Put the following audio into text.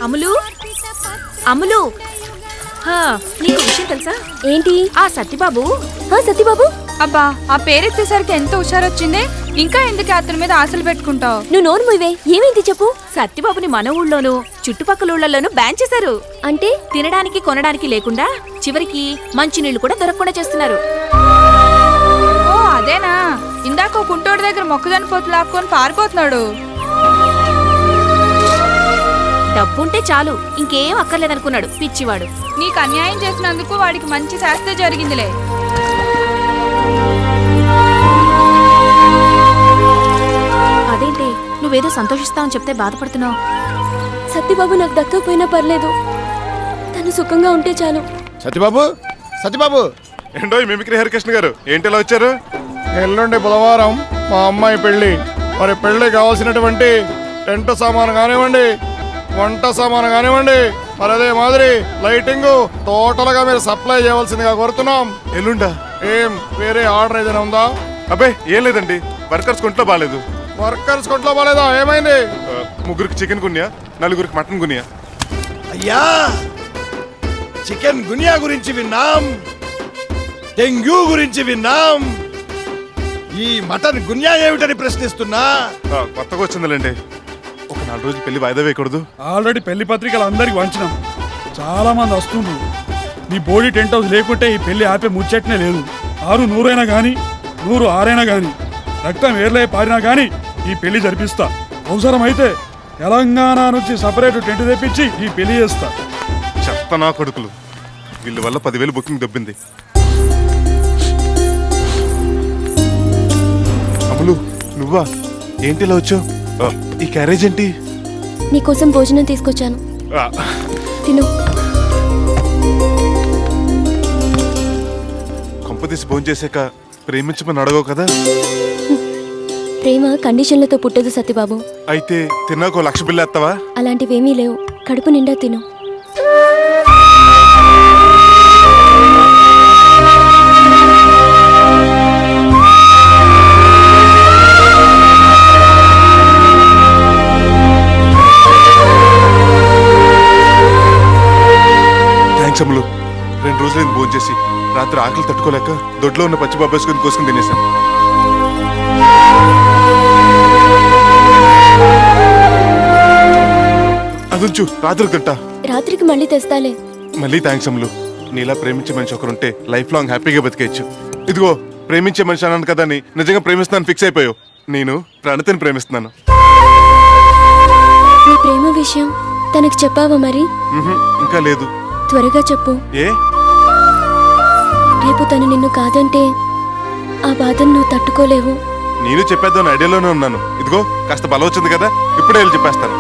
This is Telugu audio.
అమ్ములు అమ్ములు నీకు విషయం తెలుసా? ఏంటి? ఆ సత్యబాబు. సత్యబాబు? అబ్బా, ఆ పేరెత్తేసరికి ఎంత హుషారొచ్చింది. ఇంకా ఎందుకు అతని మీద ఆశలు పెట్టుకుంటావు? నువ్వు నోరు మూయవే. ఏమైంది చెప్పు. సత్యబాబుని మన ఊళ్ళోనూ చుట్టుపక్కల ఊళ్ళలోనూ బ్యాన్ చేశారు. అంటే తినడానికి కొనడానికి లేకుండా చివరికి మంచినీళ్లు కూడా దొరకకుండా చేస్తున్నారు. ఓ అదేనా? ఇందాక కుంటోడి దగ్గర మొక్కజొన్న పొత్తు లాక్కొని పారిపోతున్నాడు. డబ్బుంటే చాలు, ఇంకేం అక్కర్లేదనుకున్నాడు పిచ్చివాడు. నీకు అన్యాయం చేసినందుకు వాడికి మంచి శాస్త్ర జరిగిందిలే. అదేంటి నువ్వేదో సంతోషిస్తావని చెప్తే బాధపడుతున్నావు? సత్యబాబు నాకు దక్కకపోయినా పర్లేదు, తను సుఖంగా ఉంటే చాలు. సత్యబాబు, సత్యబాబు. ఏంటో మిమిక్రీ హరికృష్ణ గారు, ఏంటి ఇలా వచ్చారు? ఎల్లుండి బుధవారం మా అమ్మాయి పెళ్లి. మరి పెళ్లి కావాల్సినటువంటి టెంట్ సామాను కానివ్వండి, వంట సామాను కానివ్వండి, మరి అదే మాదిరి లైటింగ్ టోటల్ గా మీరు సప్లై చేయవలసిందిగా కోరుతున్నాం. ఎల్లుండా? ఏం వేరే ఆర్డర్ ఏదైనా ఉందా? అబ్బే ఏం లేదండి, వర్కర్స్ కొంట్లో బాగాలేదు. వర్కర్స్ కొట్లో బాలేదా? ఏమైంది? ముగ్గురికి చికెన్ గున్యా, నలుగురికి మటన్ గున్యా. అయ్యా, చికెన్ గునియా గురించి విన్నాం, డెంగ్యూ గురించి విన్నాం. ఈ మటన్ గున్యా ఏమిటని ప్రశ్నిస్తున్నా. కొత్తగా వచ్చిందిలేండి, ఒక 4 రోజులు పెళ్లి వాయిదా వేయకూడదు? ఆల్రెడీ పెళ్లి పత్రికలు అందరికి వంచినాం, చాలా మంది వస్తుండ్రు. నీ బోడీ టెంట్ హౌస్ లేకుంటే ఈ పెళ్లి ఆపే ముచ్చట్నే లేదు. 6 100 గాని 100 6 గాని రక్తం ఏర్లై పారినా గాని ఈ పెళ్లి జరిపిస్తా. అవసరమైతే తెలంగాణ నుంచి సపరేట్ టెంట్ తెప్పించి ఈ పెళ్లి చేస్తా. చెత్త నా కొడుకులు, వీళ్ళ వల్ల 10,000 బుకింగ్ దొబ్బింది. అమ్ములు, నువ్వా? ఏంటి ఇలా వచ్చావు? ఈ క్యారేజ్ ఏంటి? నీకోసం భోజనం తీసుకొచ్చాను, తిను. కొంపదీసి భోజనం చేశాక ప్రేమించమని అడగవు కదా? ప్రేమ కండిషన్లతో పుట్టదు సత్యబాబు. అయితే తిన్నాక 1,00,000 బిల్లు ఎత్తావా? అలాంటివేమీ లేవు, కడుపు నిండా తిను. అమ్ములు, 2 రోజులైంది భోజనం చేసి. రాత్రి ఆకలి తట్టుకోలేక దొడ్లో ఉన్న పచ్చి బాబేసుకుని కోసుకుని తినేశాను. అదుంచు, రాత్రికి తింటా. రాత్రికి మళ్ళీ తెస్తాలే. మళ్ళీ థ్యాంక్స్ అమ్ములు. నీలా ప్రేమించే మనిషి ఒకరుంటే లైఫ్ లాంగ్ హ్యాపీగా బతికేయచ్చు. ఇదిగో, ప్రేమించే మనిషి అన్నాను కదా అని నిజంగా ప్రేమిస్తున్నాను ఫిక్స్ అయిపోయావు. నేను ప్రణతిని ప్రేమిస్తున్నాను. ఈ ప్రేమ విషయం తనకు చెప్పావా మరి? ఇంకా లేదు. త్వరగా చెప్పు. ఏ? రేపు తను నిన్ను కాదంటే ఆ బాధను నువ్వు తట్టుకోలేవు. నేను చెప్పేద్దాం ఐడియాలోనే ఉన్నాను. ఇదిగో, కాస్త బలం వచ్చింది కదా, ఇప్పుడే వెళ్ళి చెప్పేస్తాను.